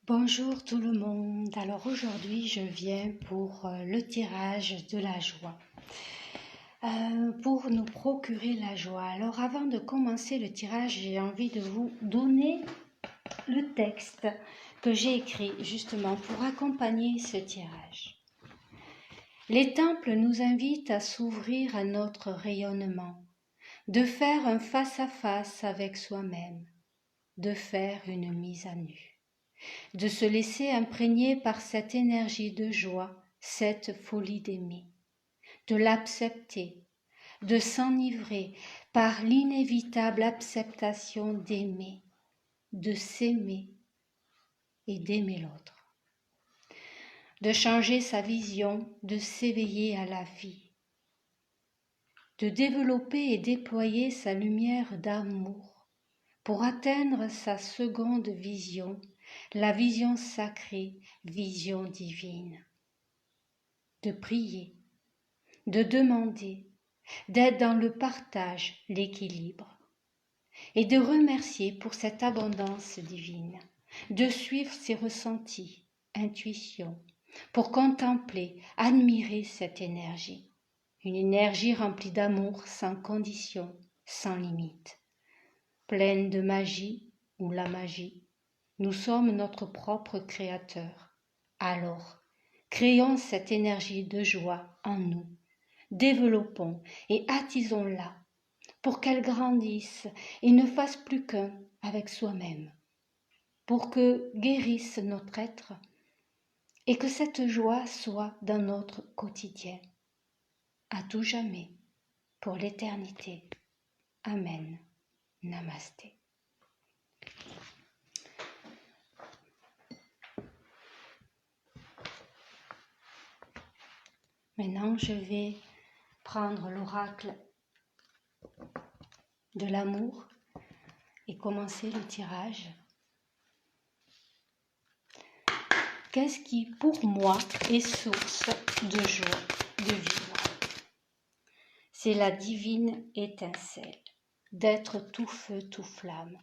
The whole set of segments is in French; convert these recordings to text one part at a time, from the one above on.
Bonjour tout le monde, alors aujourd'hui je viens pour le tirage de la joie, pour nous procurer la joie. Alors avant de commencer le tirage, j'ai envie de vous donner le texte que j'ai écrit justement pour accompagner ce tirage. Les temples nous invitent à s'ouvrir à notre rayonnement, de faire un face-à-face avec soi-même, de faire une mise à nu. De se laisser imprégner par cette énergie de joie, cette folie d'aimer, de l'accepter, de s'enivrer par l'inévitable acceptation d'aimer, de s'aimer et d'aimer l'autre, de changer sa vision, de s'éveiller à la vie, de développer et déployer sa lumière d'amour pour atteindre sa seconde vision, la vision sacrée, vision divine, de prier, de demander, d'être dans le partage, l'équilibre, et de remercier pour cette abondance divine, de suivre ses ressentis, intuitions, pour contempler, admirer cette énergie, une énergie remplie d'amour sans condition, sans limite, pleine de magie ou la magie. Nous sommes notre propre créateur. Alors, créons cette énergie de joie en nous, développons et attisons-la pour qu'elle grandisse et ne fasse plus qu'un avec soi-même, pour que guérisse notre être et que cette joie soit dans notre quotidien, à tout jamais, pour l'éternité. Amen. Namasté. Maintenant, je vais prendre l'oracle de l'amour et commencer le tirage. Qu'est-ce qui, pour moi, est source de joie, de vivre? C'est la divine étincelle, d'être tout feu, tout flamme.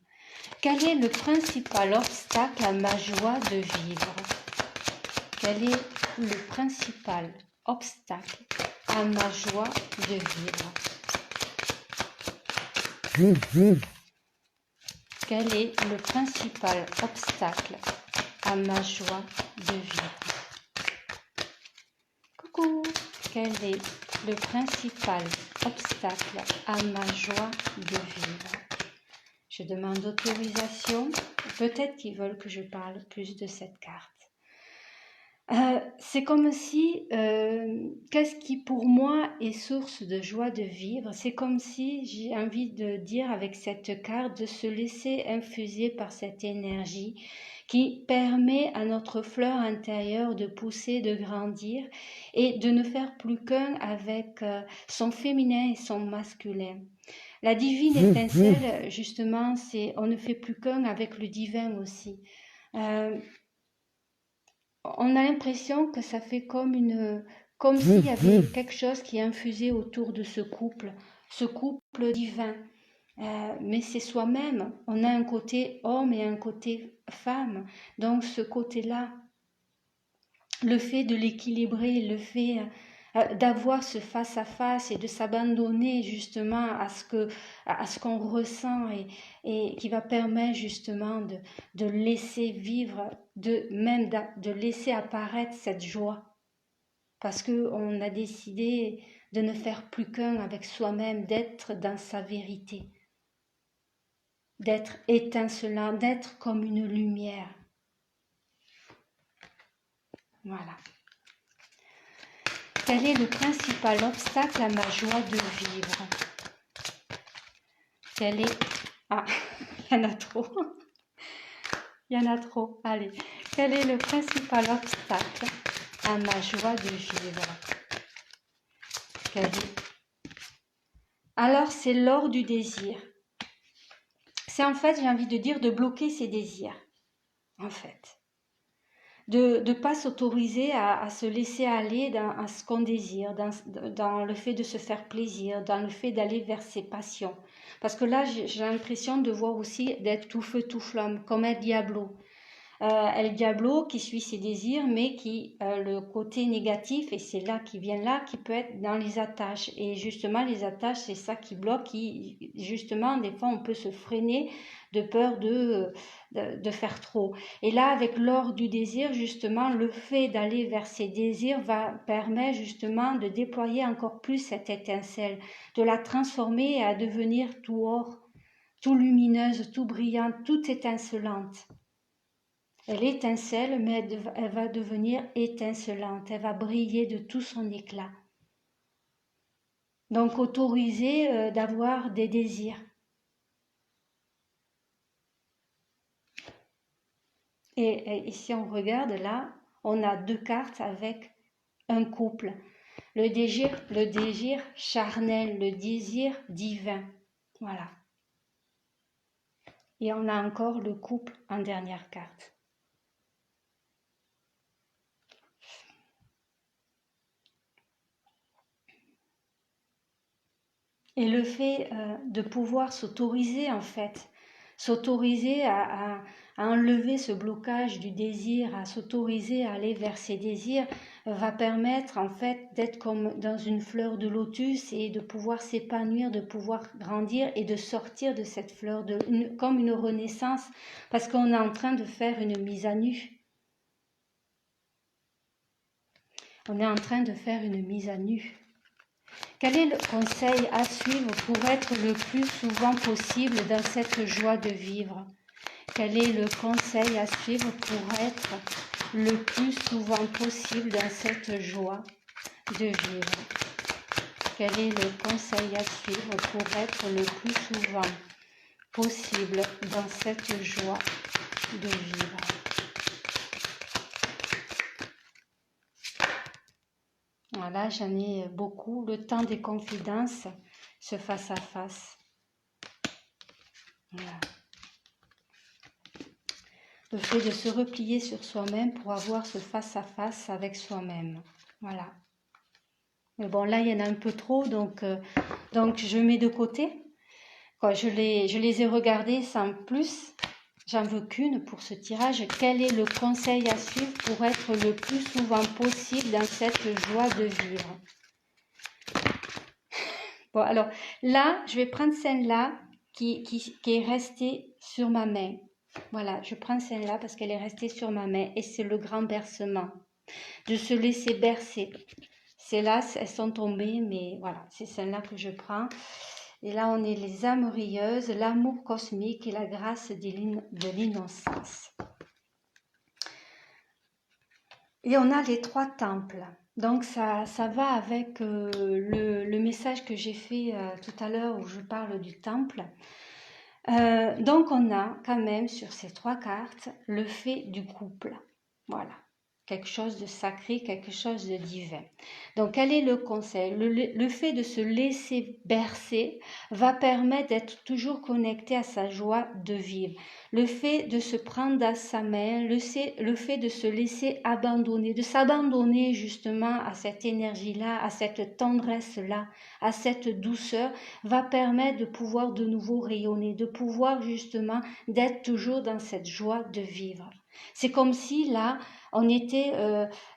Quel est le principal obstacle à ma joie de vivre? Quel est le principal obstacle à ma joie de vivre? Quel est le principal obstacle à ma joie de vivre? Coucou! Quel est le principal obstacle à ma joie de vivre? Je demande autorisation. Peut-être qu'ils veulent que je parle plus de cette carte. C'est comme si, qu'est-ce qui pour moi est source de joie de vivre? C'est comme si j'ai envie de dire avec cette carte de se laisser infuser par cette énergie qui permet à notre fleur intérieure de pousser, de grandir et de ne faire plus qu'un avec son féminin et son masculin. La divine étincelle, justement, c'est on ne fait plus qu'un avec le divin aussi. On a l'impression que ça fait comme s'il y avait quelque chose qui est infusé autour de ce couple divin. Mais c'est soi-même. On a un côté homme et un côté femme. Donc ce côté-là, le fait de l'équilibrer, le fait d'avoir ce face-à-face et de s'abandonner justement à ce qu'on ressent et qui va permettre justement de laisser vivre, de laisser apparaître cette joie. Parce qu'on a décidé de ne faire plus qu'un avec soi-même, d'être dans sa vérité, d'être étincelant, d'être comme une lumière. Voilà. Quel est le principal obstacle à ma joie de vivre? Quel est... Ah, il y en a trop. Il y en a trop. Allez. Quel est le principal obstacle à ma joie de vivre? Quel est... Alors, c'est l'or du désir. C'est en fait, j'ai envie de dire, de bloquer ses désirs. En fait. De ne pas s'autoriser à se laisser aller à ce qu'on désire, dans le fait de se faire plaisir, dans le fait d'aller vers ses passions. Parce que là, j'ai l'impression de voir aussi d'être tout feu, tout flamme, comme un diablo. El Diablo qui suit ses désirs, mais qui le côté négatif, et c'est là qui vient là, qui peut être dans les attaches. Et justement, les attaches, c'est ça qui bloque, qui justement, des fois, on peut se freiner de peur de faire trop. Et là, avec l'or du désir, justement, le fait d'aller vers ces désirs va permettre justement de déployer encore plus cette étincelle, de la transformer à devenir tout or, tout lumineuse, tout brillante, tout étincelante. Elle étincelle, mais elle va devenir étincelante, elle va briller de tout son éclat. Donc autoriser d'avoir des désirs. Et si on regarde là, on a 2 cartes avec un couple. Le désir charnel, le désir divin. Voilà. Et on a encore le couple en dernière carte. Et le fait de pouvoir s'autoriser en fait, s'autoriser à enlever ce blocage du désir, à s'autoriser à aller vers ses désirs, va permettre en fait d'être comme dans une fleur de lotus et de pouvoir s'épanouir, de pouvoir grandir et de sortir de cette fleur, comme une renaissance, parce qu'on est en train de faire une mise à nu. On est en train de faire une mise à nu. Quel est le conseil à suivre pour être le plus souvent possible dans cette joie de vivre? Quel est le conseil à suivre pour être le plus souvent possible dans cette joie de vivre? Quel est le conseil à suivre pour être le plus souvent possible dans cette joie de vivre? Voilà, j'en ai beaucoup. Le temps des confidences, ce face-à-face. Voilà. Le fait de se replier sur soi-même pour avoir ce face-à-face avec soi-même. Voilà. Mais bon, là, il y en a un peu trop, donc je mets de côté. Quand je les ai regardés sans plus. J'en veux qu'une pour ce tirage. Quel est le conseil à suivre pour être le plus souvent possible dans cette joie de vivre? Bon, alors là, je vais prendre celle-là qui est restée sur ma main. Voilà, je prends celle-là parce qu'elle est restée sur ma main et c'est le grand bercement. De se laisser bercer. Celles-là, elles sont tombées, mais voilà, c'est celle-là que je prends. Et là, on est les âmes rieuses, l'amour cosmique et la grâce de l'innocence. Et on a les 3 temples. Donc ça va avec le message que j'ai fait tout à l'heure où je parle du temple. Donc on a quand même sur ces 3 cartes le fait du couple. Voilà. Quelque chose de sacré, quelque chose de divin. Donc, quel est le conseil? Le fait de se laisser bercer va permettre d'être toujours connecté à sa joie de vivre. Le fait de se prendre à sa main, le fait de se laisser abandonner, de s'abandonner justement à cette énergie-là, à cette tendresse-là, à cette douceur, va permettre de pouvoir de nouveau rayonner, de pouvoir justement d'être toujours dans cette joie de vivre. C'est comme si là, on était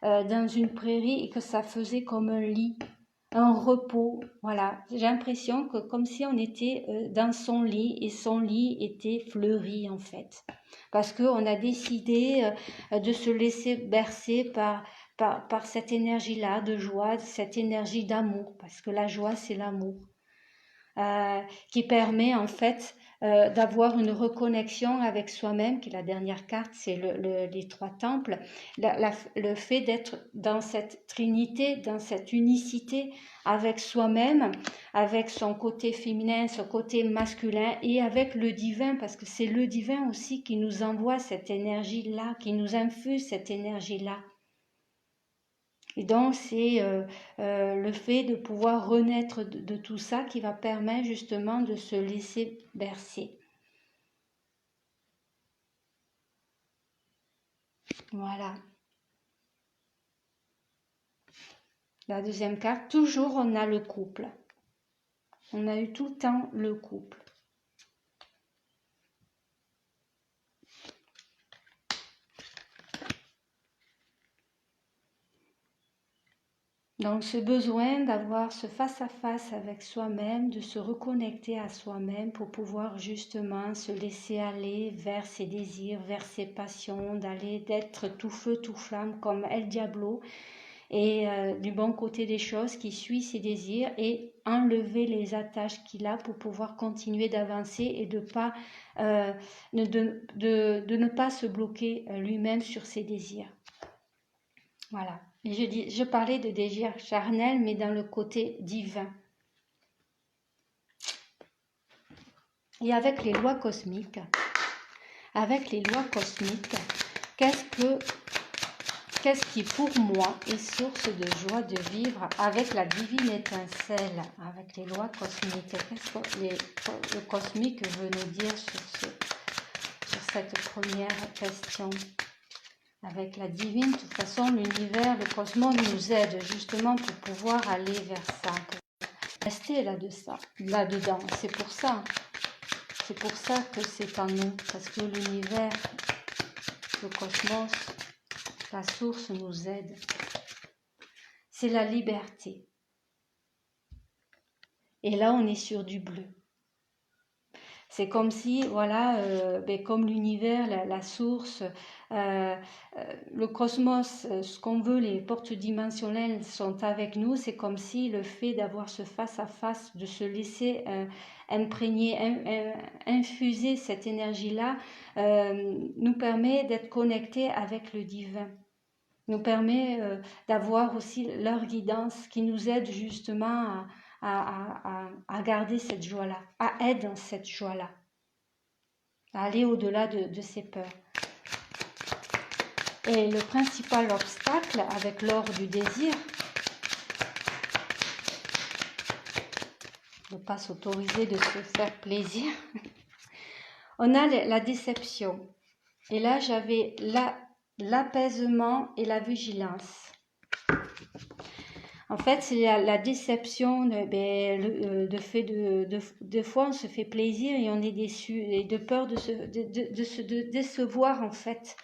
dans une prairie et que ça faisait comme un lit, un repos. Voilà, j'ai l'impression que comme si on était dans son lit et son lit était fleuri en fait. Parce qu'on a décidé de se laisser bercer par cette énergie-là de joie, cette énergie d'amour. Parce que la joie, c'est l'amour. Qui permet en fait d'avoir une reconnexion avec soi-même, qui est la dernière carte, c'est les 3 temples, le fait d'être dans cette trinité, dans cette unicité avec soi-même, avec son côté féminin, son côté masculin et avec le divin, parce que c'est le divin aussi qui nous envoie cette énergie-là, qui nous infuse cette énergie-là. Et donc, c'est le fait de pouvoir renaître de tout ça qui va permettre justement de se laisser bercer. Voilà. La deuxième carte, toujours on a le couple. On a eu tout le temps le couple. Donc ce besoin d'avoir ce face-à-face avec soi-même, de se reconnecter à soi-même pour pouvoir justement se laisser aller vers ses désirs, vers ses passions, d'être tout feu, tout flamme comme El Diablo et du bon côté des choses qui suit ses désirs et enlever les attaches qu'il a pour pouvoir continuer d'avancer et de ne pas se bloquer lui-même sur ses désirs. Voilà. Et je parlais de désirs charnels, mais dans le côté divin. Et avec les lois cosmiques, qu'est-ce qui pour moi est source de joie de vivre avec la divine étincelle, avec les lois cosmiques? Qu'est-ce que le cosmique veut nous dire sur cette première question? Avec la divine, de toute façon, l'univers, le cosmos nous aide justement pour pouvoir aller vers ça, pour rester là-dedans. C'est pour ça que c'est en nous, parce que l'univers, le cosmos, la source nous aide. C'est la liberté. Et là, on est sur du bleu. C'est comme si, voilà, comme l'univers, la source, le cosmos, ce qu'on veut, les portes dimensionnelles sont avec nous. C'est comme si le fait d'avoir ce face-à-face, de se laisser imprégner, infuser cette énergie-là, nous permet d'être connectés avec le divin. Nous permet d'avoir aussi leur guidance qui nous aide justement à garder cette joie-là, à être dans cette joie-là, à aller au-delà de ses peurs. Et le principal obstacle avec l'or du désir, de ne pas s'autoriser de se faire plaisir, on a la déception. Et là, j'avais l'apaisement et la vigilance. En fait, c'est la déception, de fait de fois on se fait plaisir et on est déçu, et de peur de se décevoir en fait.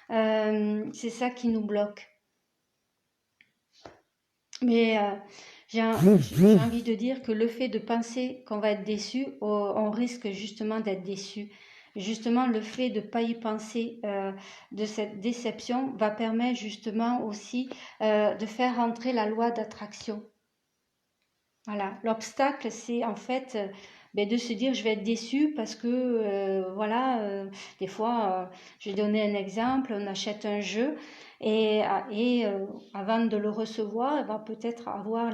C'est ça qui nous bloque. Mais j'ai envie de dire que le fait de penser qu'on va être déçu, on risque justement d'être déçu. Justement, le fait de ne pas y penser de cette déception va permettre justement aussi de faire rentrer la loi d'attraction. Voilà, l'obstacle, c'est en fait de se dire je vais être déçu parce que, des fois, je vais donner un exemple, on achète un jeu et avant de le recevoir, on va peut-être avoir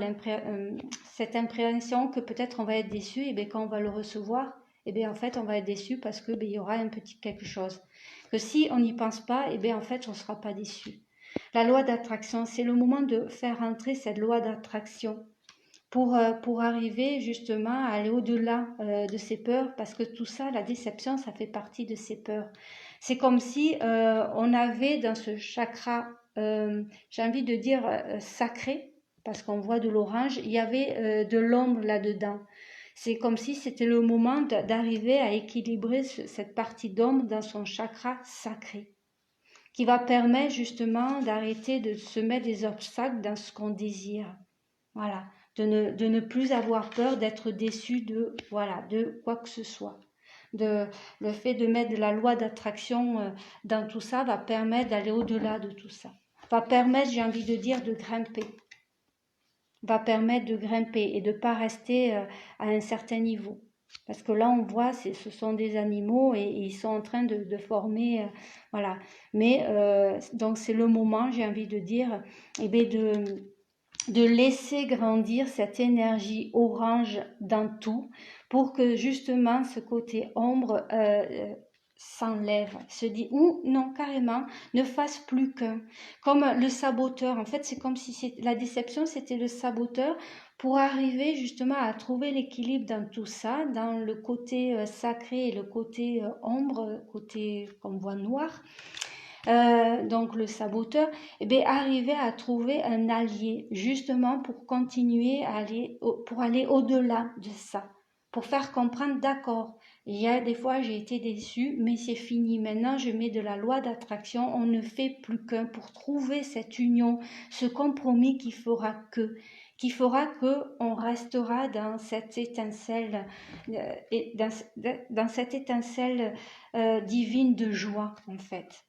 cette impréhension que peut-être on va être déçu, et bien quand on va le recevoir, et bien en fait on va être déçu parce que il y aura un petit quelque chose. Que si on n'y pense pas, et bien en fait on ne sera pas déçu. La loi d'attraction, c'est le moment de faire entrer cette loi d'attraction pour arriver justement à aller au-delà de ses peurs, parce que tout ça, la déception, ça fait partie de ses peurs. C'est comme si on avait dans ce chakra, j'ai envie de dire sacré, parce qu'on voit de l'orange, il y avait de l'ombre là-dedans. C'est comme si c'était le moment d'arriver à équilibrer cette partie d'ombre dans son chakra sacré, qui va permettre justement d'arrêter de se mettre des obstacles dans ce qu'on désire. Voilà, de ne plus avoir peur d'être déçu de quoi que ce soit. Le fait de mettre de la loi d'attraction dans tout ça va permettre d'aller au-delà de tout ça. Va permettre, j'ai envie de dire, de grimper. Va permettre de grimper et de ne pas rester à un certain niveau. Parce que là, on voit, ce sont des animaux et ils sont en train de former, voilà. Mais donc, c'est le moment, j'ai envie de dire, de laisser grandir cette énergie orange dans tout pour que justement ce côté ombre s'enlève, se dit ou non carrément ne fasse plus qu'un, comme le saboteur. En fait, c'est comme si la déception c'était le saboteur pour arriver justement à trouver l'équilibre dans tout ça, dans le côté sacré et le côté ombre, côté qu'on voit noir. Donc le saboteur, arriver à trouver un allié justement pour continuer à aller, pour aller au-delà de ça, pour faire comprendre, d'accord, Il y a des fois, j'ai été déçue, mais c'est fini. Maintenant, je mets de la loi d'attraction. On ne fait plus qu'un pour trouver cette union, ce compromis qui fera que on restera dans cette étincelle, dans cette étincelle divine de joie, en fait.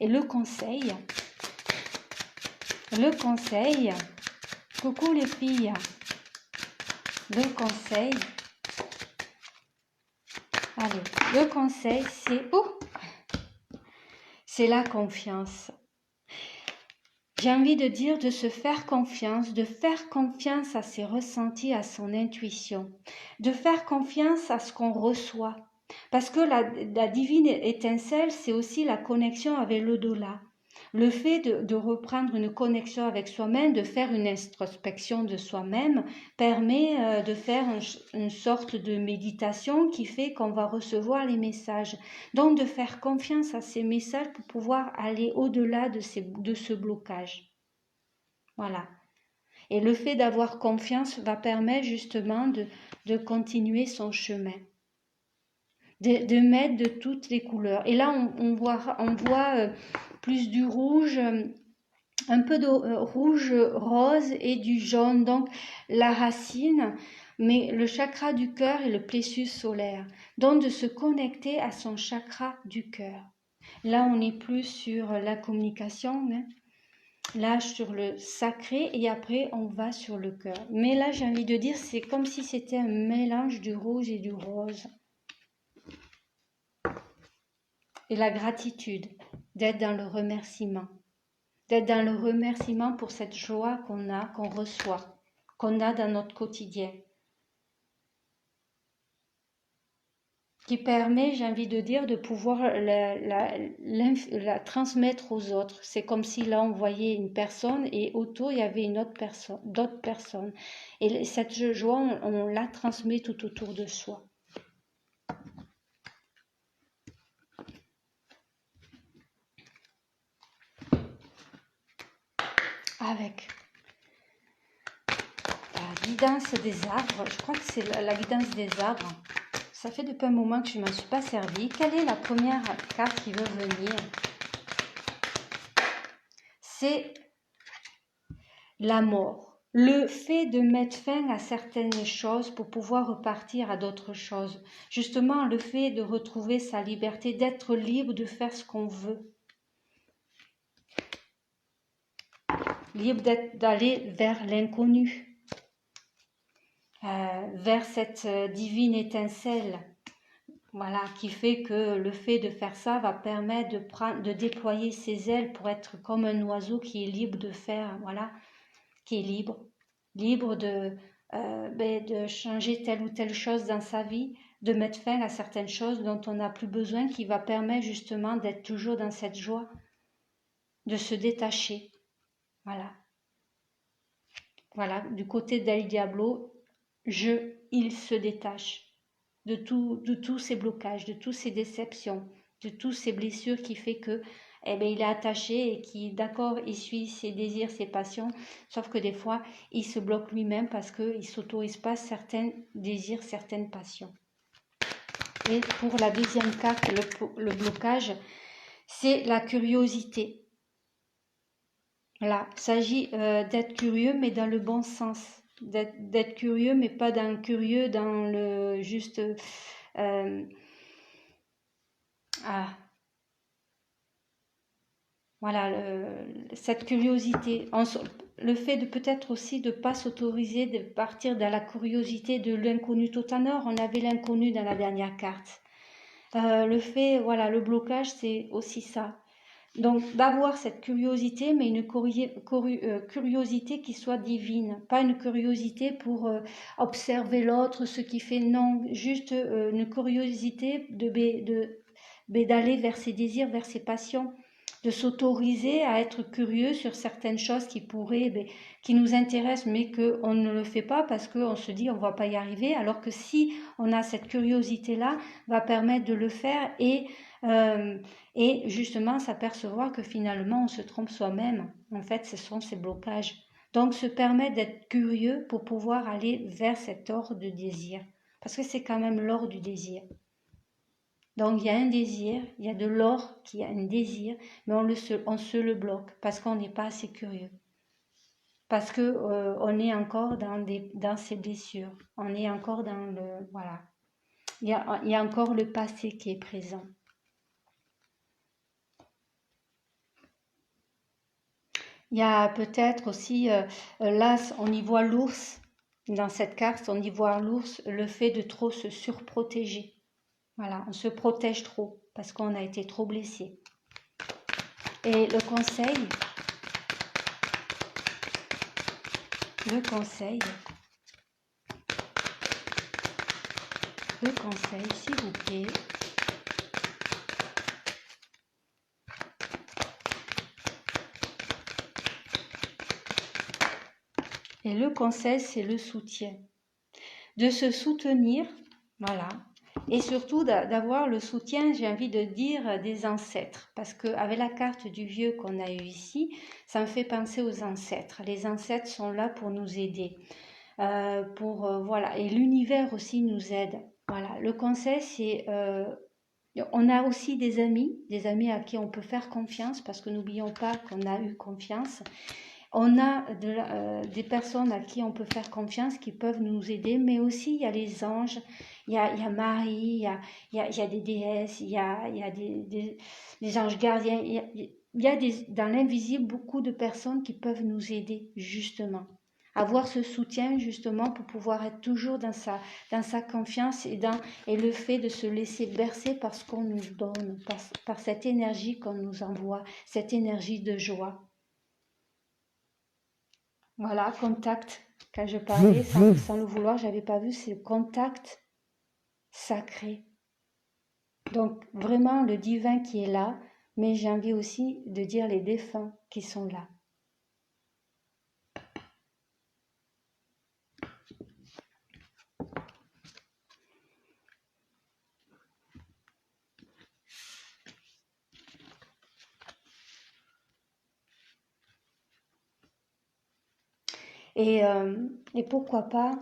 Et le conseil, coucou les filles, le conseil, c'est la confiance. J'ai envie de dire de se faire confiance, de faire confiance à ses ressentis, à son intuition, de faire confiance à ce qu'on reçoit. Parce que la divine étincelle, c'est aussi la connexion avec l'au-delà. Le fait de reprendre une connexion avec soi-même, de faire une introspection de soi-même, permet de faire une sorte de méditation qui fait qu'on va recevoir les messages. Donc de faire confiance à ces messages pour pouvoir aller au-delà de ce blocage. Voilà. Et le fait d'avoir confiance va permettre justement de continuer son chemin. De mettre de toutes les couleurs. Et là, on voit plus du rouge, un peu de rouge rose et du jaune, donc la racine, mais le chakra du cœur et le plexus solaire. Donc de se connecter à son chakra du cœur. Là, on est plus sur la communication, hein. Là, sur le sacré, et après, on va sur le cœur. Mais là, j'ai envie de dire, c'est comme si c'était un mélange du rouge et du rose. Et la gratitude, d'être dans le remerciement. D'être dans le remerciement pour cette joie qu'on a, qu'on reçoit, qu'on a dans notre quotidien. Qui permet, j'ai envie de dire, de pouvoir la transmettre aux autres. C'est comme si là, on voyait une personne et autour, il y avait d'autres personnes. Et cette joie, on la transmet tout autour de soi. Avec la guidance des arbres, je crois que c'est la guidance des arbres. Ça fait depuis un moment que je ne m'en suis pas servie. Quelle est la première carte qui veut venir? C'est la mort. Le fait de mettre fin à certaines choses pour pouvoir repartir à d'autres choses. Justement, le fait de retrouver sa liberté, d'être libre de faire ce qu'on veut. Libre d'aller vers l'inconnu. Vers cette divine étincelle, voilà, qui fait que le fait de faire ça va permettre de déployer ses ailes pour être comme un oiseau qui est libre de faire, voilà, qui est libre de changer telle ou telle chose dans sa vie, de mettre fin à certaines choses dont on n'a plus besoin, qui va permettre justement d'être toujours dans cette joie, de se détacher, voilà. Voilà, du côté d'El Diablo, il se détache de tous ces blocages, de toutes ces déceptions, de toutes ces blessures qui fait que il est attaché et qui, d'accord, il suit ses désirs, ses passions, sauf que des fois, il se bloque lui-même parce qu'il ne s'autorise pas certains désirs, certaines passions. Et pour la deuxième carte, le blocage, c'est la curiosité. Voilà, il s'agit d'être curieux, mais dans le bon sens. D'être curieux, mais pas curieux dans le juste... voilà, cette curiosité. Le fait de peut-être aussi de ne pas s'autoriser de partir dans la curiosité de l'inconnu total. On avait l'inconnu dans la dernière carte. Le fait, voilà, le blocage, c'est aussi ça. Donc d'avoir cette curiosité, mais une curiosité qui soit divine, pas une curiosité pour observer l'autre, ce qui fait, non, juste une curiosité d'aller vers ses désirs, vers ses passions, de s'autoriser à être curieux sur certaines choses qui nous intéressent, mais qu'on ne le fait pas parce qu'on se dit on ne va pas y arriver, alors que si on a cette curiosité-là, va permettre de le faire et justement s'apercevoir que finalement on se trompe soi-même. En fait, ce sont ces blocages. Donc se permettre d'être curieux pour pouvoir aller vers cet ordre de désir. parce que c'est quand même l'or du désir. Donc il y a un désir, il y a de l'or qui a un désir, mais on se le bloque parce qu'on n'est pas assez curieux. Parce que on est encore dans ces blessures, on est encore dans le... Voilà. Il y a encore le passé qui est présent. Il y a peut-être aussi, là on y voit l'ours, dans cette carte on y voit l'ours, le fait de trop se surprotéger. Voilà, on se protège trop parce qu'on a été trop blessé. Et le conseil, s'il vous plaît. Et le conseil, c'est le soutien. De se soutenir, voilà. Et surtout d'avoir le soutien, j'ai envie de dire, des ancêtres. Parce qu'avec la carte du vieux qu'on a eu ici, ça me fait penser aux ancêtres. Les ancêtres sont là pour nous aider. Voilà. Et l'univers aussi nous aide. Voilà. Le conseil, c'est... on a aussi des amis à qui on peut faire confiance, parce que n'oublions pas qu'on a eu confiance. On a des personnes à qui on peut faire confiance, qui peuvent nous aider, mais aussi il y a les anges, il y a Marie, il y a des déesses, il y a des anges gardiens, il y a dans l'invisible beaucoup de personnes qui peuvent nous aider, justement. Avoir ce soutien, justement, pour pouvoir être toujours dans sa confiance et le fait de se laisser bercer par ce qu'on nous donne, par cette énergie qu'on nous envoie, cette énergie de joie. Voilà, contact. Quand je parlais, sans le vouloir, j'avais pas vu, c'est le contact sacré. Donc vraiment le divin qui est là, mais j'ai envie aussi de dire les défunts qui sont là. Et pourquoi pas,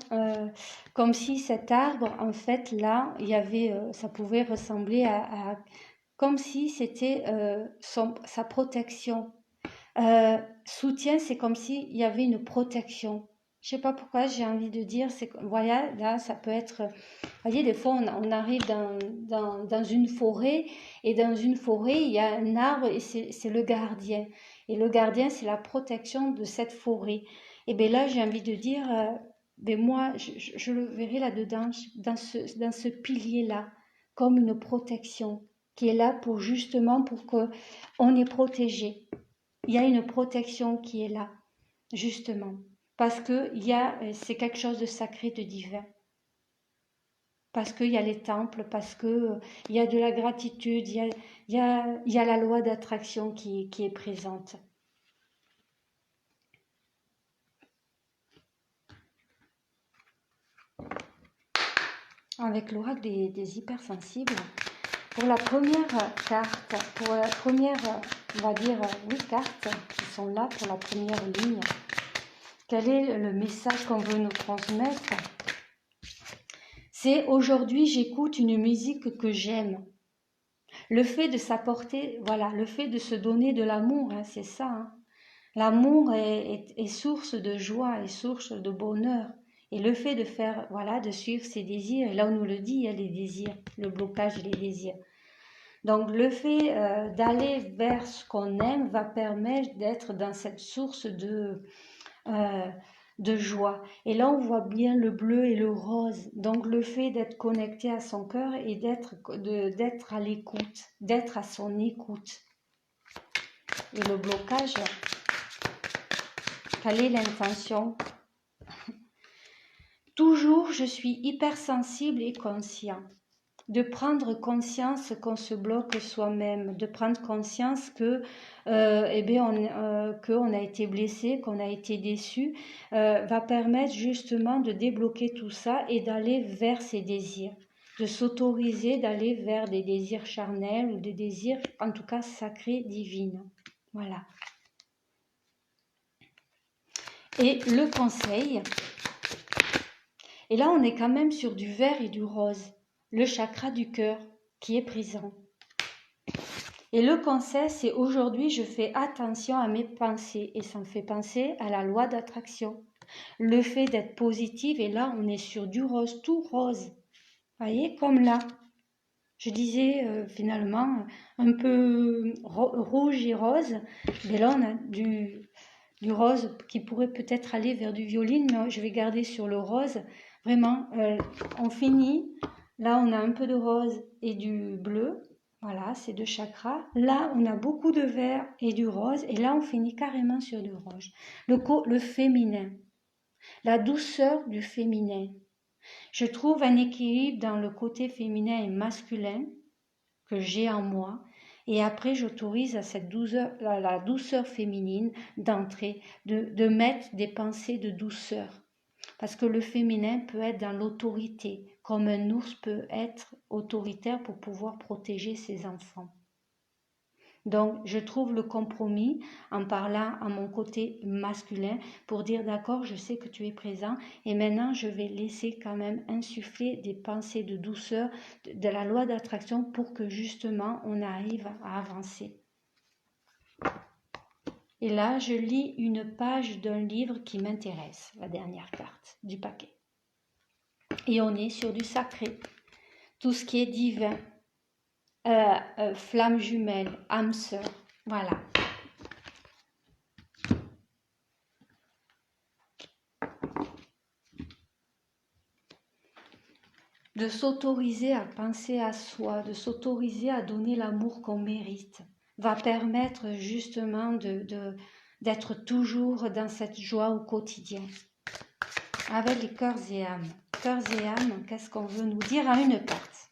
comme si cet arbre, en fait, là, il y avait, ça pouvait ressembler comme si c'était sa protection. Soutien, c'est comme s'il y avait une protection. Je sais pas pourquoi j'ai envie de dire, voilà, là, ça peut être, vous voyez, des fois, on arrive dans une forêt, et dans une forêt, il y a un arbre, et c'est le gardien. Et le gardien, c'est la protection de cette forêt. Et bien là, j'ai envie de dire, ben moi, je le verrai là-dedans, dans ce pilier-là, comme une protection, qui est là pour justement, pour qu'on est protégé. Il y a une protection qui est là, justement, parce que c'est quelque chose de sacré, de divin. Parce qu'il y a les temples, parce qu'il y a de la gratitude, il y a la loi d'attraction qui est présente. Avec l'oracle des hypersensibles, pour la première carte, pour la première, on va dire, 8 cartes qui sont là pour la première ligne, quel est le message qu'on veut nous transmettre? C'est aujourd'hui j'écoute une musique que j'aime. Le fait de s'apporter, voilà, le fait de se donner de l'amour, hein, c'est ça. Hein. L'amour est source de joie, est source de bonheur. Et le fait de faire, voilà, de suivre ses désirs, et là on nous le dit, il y a les désirs, le blocage des désirs. Donc le fait d'aller vers ce qu'on aime va permettre d'être dans cette source de joie. Et là on voit bien le bleu et le rose. Donc le fait d'être connecté à son cœur et d'être à l'écoute, d'être à son écoute. Et le blocage, quelle est l'intention? Toujours, je suis hypersensible et conscient. De prendre conscience qu'on se bloque soi-même, de prendre conscience que qu'on a été blessé, qu'on a été déçu, va permettre justement de débloquer tout ça et d'aller vers ses désirs, de s'autoriser d'aller vers des désirs charnels ou des désirs, en tout cas sacrés, divins. Voilà. Et le conseil, Et là, on est quand même sur du vert et du rose, le chakra du cœur qui est présent. Et le conseil, c'est aujourd'hui, je fais attention à mes pensées et ça me fait penser à la loi d'attraction. Le fait d'être positive, et là, on est sur du rose, tout rose. Vous voyez, comme là. Je disais finalement un peu rouge et rose, mais là, on a du rose qui pourrait peut-être aller vers du violine, mais je vais garder sur le rose. Vraiment, on finit. Là, on a un peu de rose et du bleu. Voilà, c'est deux chakras. Là, on a beaucoup de vert et du rose. Et là, on finit carrément sur du rouge. Le féminin. La douceur du féminin. Je trouve un équilibre dans le côté féminin et masculin que j'ai en moi. Et après, j'autorise à cette douceur, à la douceur féminine d'entrer, de mettre des pensées de douceur. Parce que le féminin peut être dans l'autorité, comme un ours peut être autoritaire pour pouvoir protéger ses enfants. Donc, je trouve le compromis en parlant à mon côté masculin pour dire d'accord, je sais que tu es présent et maintenant je vais laisser quand même insuffler des pensées de douceur, de la loi d'attraction pour que justement on arrive à avancer. Et là, je lis une page d'un livre qui m'intéresse, la dernière carte du paquet. Et on est sur du sacré, tout ce qui est divin. Flamme jumelle, âme sœur, voilà. De s'autoriser à penser à soi, de s'autoriser à donner l'amour qu'on mérite, va permettre justement d'être toujours dans cette joie au quotidien. Avec les cœurs et âmes. Cœurs et âmes, qu'est-ce qu'on veut nous dire en une carte?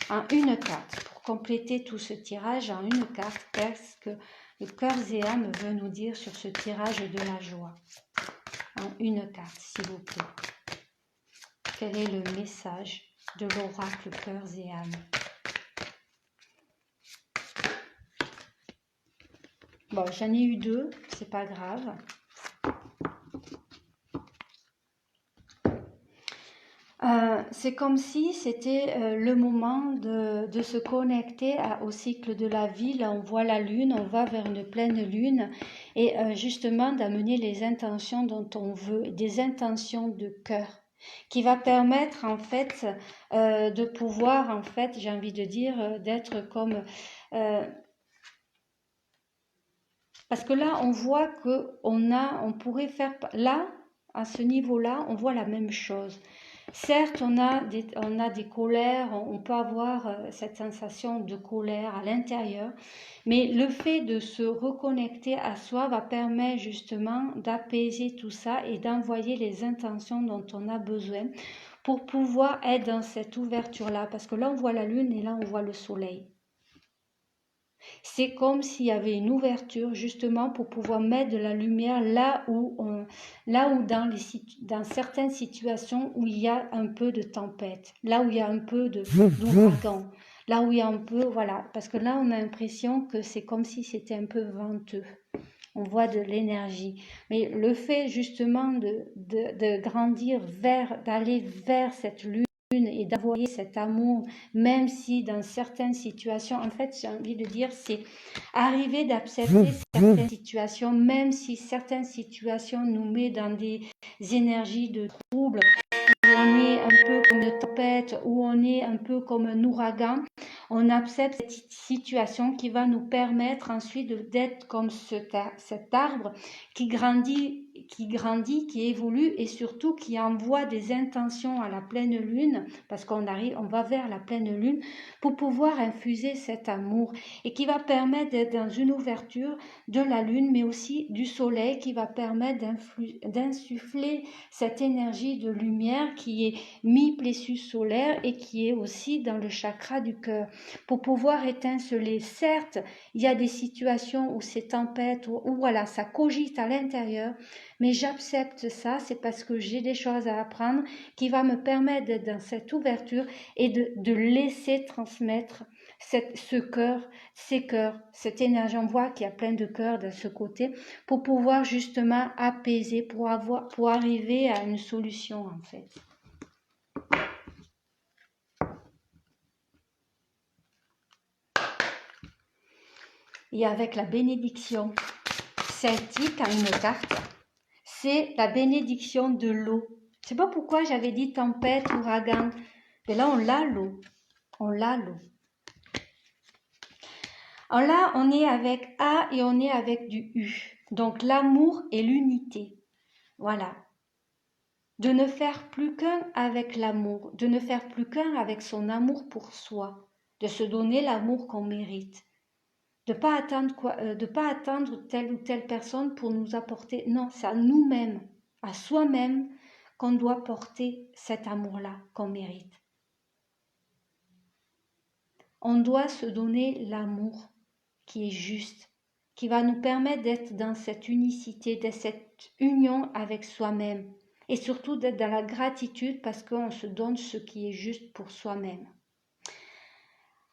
En une carte, pour compléter tout ce tirage, en une carte, qu'est-ce que le cœurs et âmes veut nous dire sur ce tirage de la joie? En une carte, s'il vous plaît. Quel est le message de l'oracle cœurs et âmes? Bon, j'en ai eu deux, c'est pas grave. C'est comme si c'était le moment de se connecter au cycle de la vie. Là, on voit la lune, on va vers une pleine lune et justement d'amener les intentions dont on veut, des intentions de cœur qui va permettre en fait de pouvoir, en fait, j'ai envie de dire, d'être comme... parce que là, on voit on pourrait faire... Là, à ce niveau-là, on voit la même chose. Certes, on a des colères, on peut avoir cette sensation de colère à l'intérieur, mais le fait de se reconnecter à soi va permettre justement d'apaiser tout ça et d'envoyer les intentions dont on a besoin pour pouvoir être dans cette ouverture-là. Parce que là, on voit la lune et là, on voit le soleil. C'est comme s'il y avait une ouverture justement pour pouvoir mettre de la lumière là où dans certaines situations où il y a un peu de tempête, là où il y a un peu d'ouragan, là où il y a un peu, voilà, parce que là on a l'impression que c'est comme si c'était un peu venteux. On voit de l'énergie. Mais le fait justement de grandir d'aller vers cette lune, et d'envoyer cet amour, même si dans certaines situations, en fait, j'ai envie de dire, c'est arriver d'accepter certaines situations, même si certaines situations nous mettent dans des énergies de trouble, où on est un peu comme une tempête, où on est un peu comme un ouragan, on accepte cette situation qui va nous permettre ensuite d'être comme cet arbre qui grandit, qui évolue et surtout qui envoie des intentions à la pleine lune, parce on va vers la pleine lune pour pouvoir infuser cet amour et qui va permettre d'être dans une ouverture de la lune, mais aussi du soleil qui va permettre d'insuffler cette énergie de lumière qui est mi-plexus solaire et qui est aussi dans le chakra du cœur pour pouvoir étinceler. Certes, il y a des situations où c'est tempête, où voilà, ça cogite à l'intérieur, mais j'accepte ça, c'est parce que j'ai des choses à apprendre qui va me permettre d'être dans cette ouverture et de laisser transmettre ce cœur, ces cœurs, cette énergie. On voit qu'il y a plein de cœurs de ce côté pour pouvoir justement apaiser, pour arriver à une solution en fait. et avec la bénédiction celtique à une carte, c'est la bénédiction de l'eau. Je ne sais pas pourquoi j'avais dit tempête, ouragan, mais là on l'a l'eau, on l'a l'eau. Alors là on est avec A et on est avec du U, donc l'amour et l'unité, voilà. De ne faire plus qu'un avec l'amour, de ne faire plus qu'un avec son amour pour soi, de se donner l'amour qu'on mérite. De ne pas attendre telle ou telle personne pour nous apporter. Non, c'est à nous-mêmes, à soi-même qu'on doit porter cet amour-là qu'on mérite. On doit se donner l'amour qui est juste, qui va nous permettre d'être dans cette unicité, de cette union avec soi-même et surtout d'être dans la gratitude parce qu'on se donne ce qui est juste pour soi-même.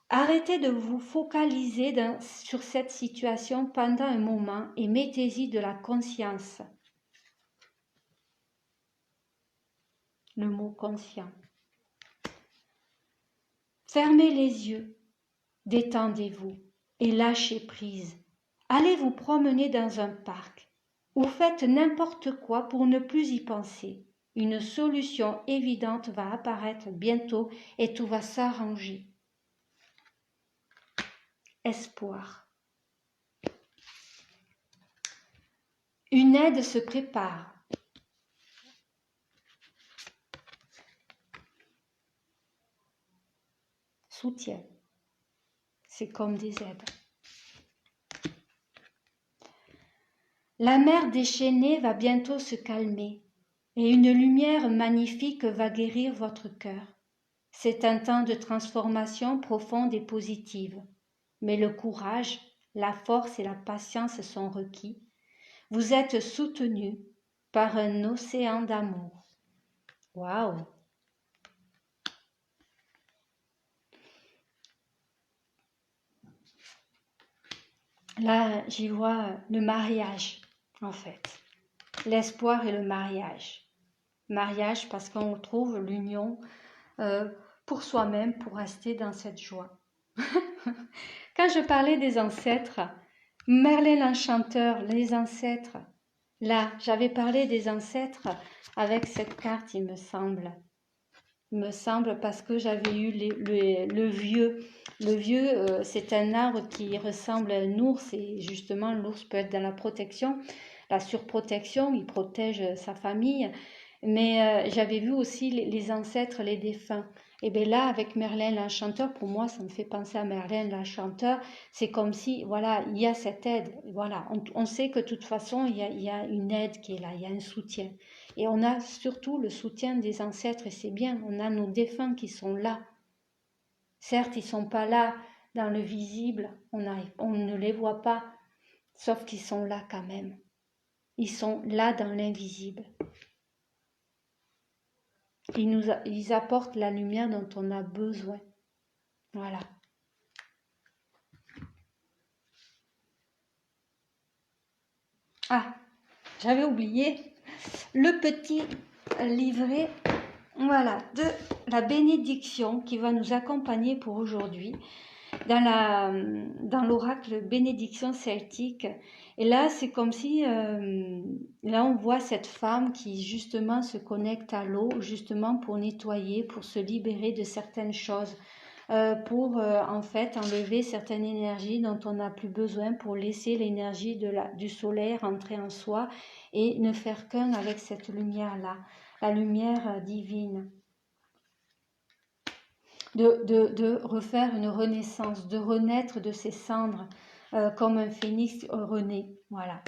Arrêtez de vous focaliser sur cette situation pendant un moment et mettez-y de la conscience. Le mot conscient. Fermez les yeux, détendez-vous et lâchez prise. Allez vous promener dans un parc ou faites n'importe quoi pour ne plus y penser. Une solution évidente va apparaître bientôt et tout va s'arranger. Espoir. Une aide se prépare. Soutien. C'est comme des aides. La mer déchaînée va bientôt se calmer et une lumière magnifique va guérir votre cœur. C'est un temps de transformation profonde et positive. Mais le courage, la force et la patience sont requis. Vous êtes soutenu par un océan d'amour. Waouh! Là, j'y vois le mariage, en fait. L'espoir et le mariage. Mariage parce qu'on trouve l'union pour soi-même, pour rester dans cette joie. Quand je parlais des ancêtres, Merlin l'Enchanteur, les ancêtres, là, j'avais parlé des ancêtres avec cette carte, il me semble. Il me semble parce que j'avais eu le vieux. Le vieux, c'est un arbre qui ressemble à un ours et justement l'ours peut être dans la protection, la surprotection, il protège sa famille. Mais j'avais vu aussi les ancêtres, les défunts. Et bien là, avec Merlin l'Enchanteur, pour moi, ça me fait penser à Merlin l'Enchanteur. C'est comme si, voilà, il y a cette aide. Voilà, on sait que de toute façon, il y a une aide qui est là, il y a un soutien. Et on a surtout le soutien des ancêtres, et c'est bien, on a nos défunts qui sont là. Certes, ils ne sont pas là dans le visible, on ne les voit pas, sauf qu'ils sont là quand même. Ils sont là dans l'invisible. Ils apportent la lumière dont on a besoin. Voilà. Ah, j'avais oublié le petit livret, voilà, de la bénédiction qui va nous accompagner pour aujourd'hui dans l'oracle bénédiction celtique. Et là, c'est comme si, là, on voit cette femme qui justement se connecte à l'eau, justement pour nettoyer, pour se libérer de certaines choses, pour en fait enlever certaines énergies dont on n'a plus besoin, pour laisser l'énergie du soleil rentrer en soi et ne faire qu'un avec cette lumière-là, la lumière divine. De refaire une renaissance, de renaître de ses cendres comme un phénix renaît, voilà,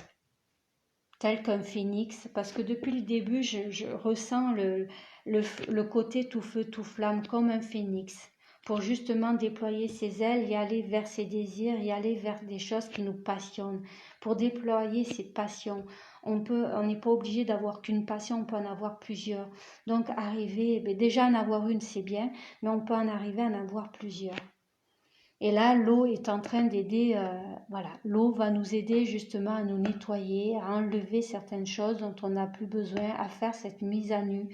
tel qu'un phénix, parce que depuis le début, je ressens le côté tout feu, tout flamme, comme un phénix, pour justement déployer ses ailes, y aller vers ses désirs, y aller vers des choses qui nous passionnent, pour déployer ses passions. On n'est pas obligé d'avoir qu'une passion, on peut en avoir plusieurs. Donc arriver, déjà en avoir une c'est bien, mais on peut en arriver à en avoir plusieurs. Et là, l'eau est en train d'aider, voilà, l'eau va nous aider justement à nous nettoyer, à enlever certaines choses dont on n'a plus besoin, à faire cette mise à nu,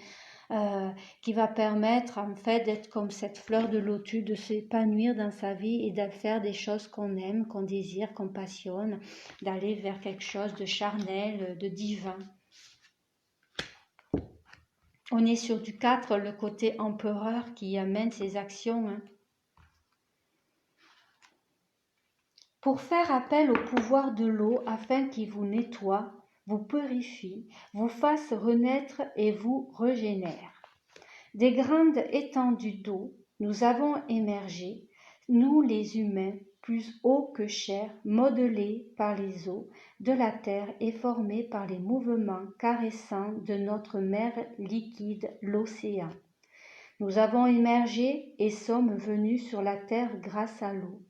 qui va permettre en fait d'être comme cette fleur de lotus, de s'épanouir dans sa vie et de faire des choses qu'on aime, qu'on désire, qu'on passionne, d'aller vers quelque chose de charnel, de divin. On est sur du 4, le côté empereur qui amène ses actions. Hein. Pour faire appel au pouvoir de l'eau afin qu'il vous nettoie, vous purifie, vous fasse renaître et vous régénère. Des grandes étendues d'eau, nous avons émergé, nous les humains, plus hauts que chers, modelés par les eaux de la terre et formés par les mouvements caressants de notre mer liquide, l'océan. Nous avons émergé et sommes venus sur la terre grâce à l'eau.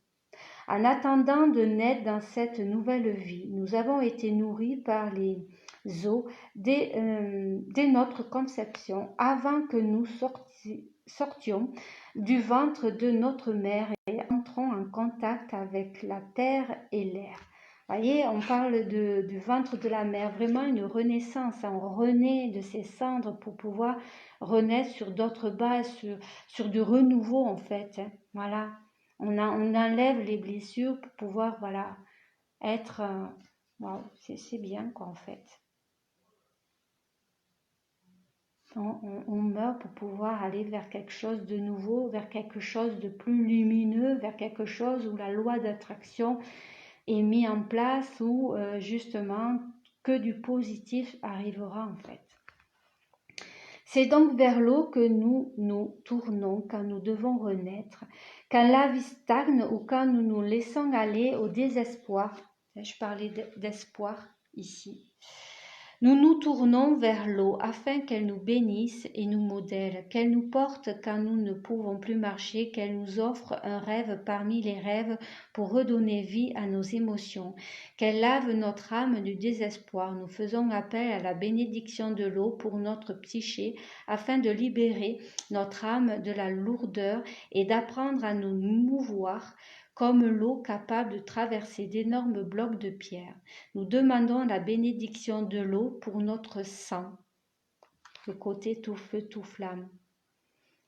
En attendant de naître dans cette nouvelle vie, nous avons été nourris par les eaux dès notre conception, avant que nous sortions du ventre de notre mère et entrons en contact avec la terre et l'air. Vous voyez, on parle du ventre de la mer, vraiment une renaissance. On renaît de ses cendres pour pouvoir renaître sur d'autres bases, sur du renouveau en fait. Voilà. On enlève les blessures pour pouvoir, voilà, être... wow, c'est bien quoi en fait. On meurt pour pouvoir aller vers quelque chose de nouveau, vers quelque chose de plus lumineux, vers quelque chose où la loi d'attraction est mise en place, où justement que du positif arrivera en fait. C'est donc vers l'eau que nous nous tournons quand nous devons renaître, quand la vie stagne ou quand nous nous laissons aller au désespoir. Je parlais d'espoir ici. Nous nous tournons vers l'eau afin qu'elle nous bénisse et nous modèle, qu'elle nous porte quand nous ne pouvons plus marcher, qu'elle nous offre un rêve parmi les rêves pour redonner vie à nos émotions, qu'elle lave notre âme du désespoir. Nous faisons appel à la bénédiction de l'eau pour notre psyché afin de libérer notre âme de la lourdeur et d'apprendre à nous mouvoir comme l'eau capable de traverser d'énormes blocs de pierre. Nous demandons la bénédiction de l'eau pour notre sang, le côté tout feu, tout flamme,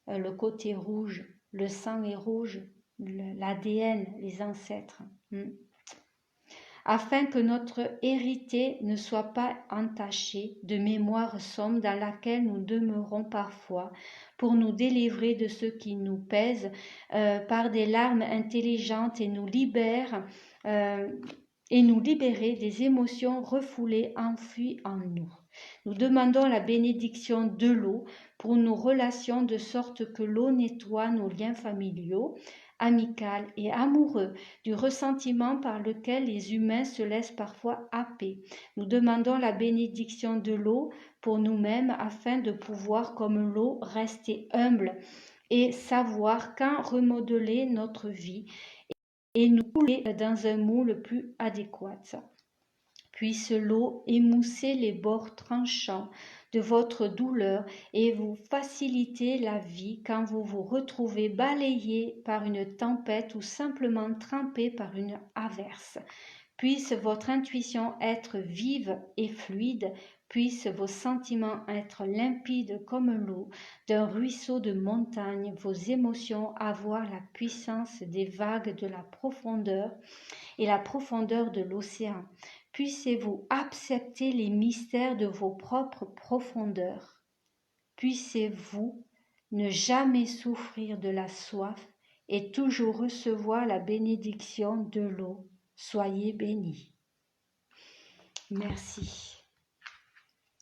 le côté rouge, le sang est rouge, l'ADN, les ancêtres. Afin que notre hérité ne soit pas entaché de mémoire sombre dans laquelle nous demeurons parfois, pour nous délivrer de ce qui nous pèse par des larmes intelligentes et nous libérer des émotions refoulées enfuies en nous. Nous demandons la bénédiction de l'eau pour nos relations de sorte que l'eau nettoie nos liens familiaux, amical et amoureux, du ressentiment par lequel les humains se laissent parfois happer. Nous demandons la bénédiction de l'eau pour nous-mêmes afin de pouvoir, comme l'eau, rester humble et savoir quand remodeler notre vie et nous couler dans un moule plus adéquat. Puisse l'eau émousser les bords tranchants de votre douleur et vous faciliter la vie quand vous vous retrouvez balayé par une tempête ou simplement trempé par une averse. Puisse votre intuition être vive et fluide, puissent vos sentiments être limpides comme l'eau d'un ruisseau de montagne, vos émotions avoir la puissance des vagues de la profondeur et la profondeur de l'océan. Puissiez-vous accepter les mystères de vos propres profondeurs. Puissiez-vous ne jamais souffrir de la soif et toujours recevoir la bénédiction de l'eau. Soyez bénis. Merci.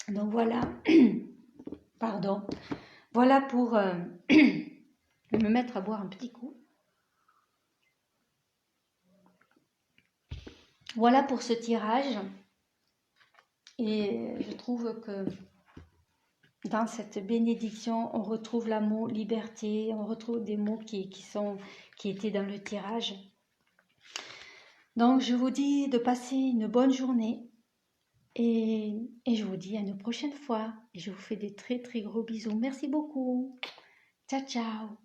Donc voilà, pardon, voilà pour me mettre à boire un petit coup. Voilà pour ce tirage, et je trouve que dans cette bénédiction, on retrouve l'amour, liberté, on retrouve des mots qui étaient dans le tirage. Donc je vous dis de passer une bonne journée et je vous dis à une prochaine fois. Et je vous fais des très très gros bisous. Merci beaucoup. Ciao ciao.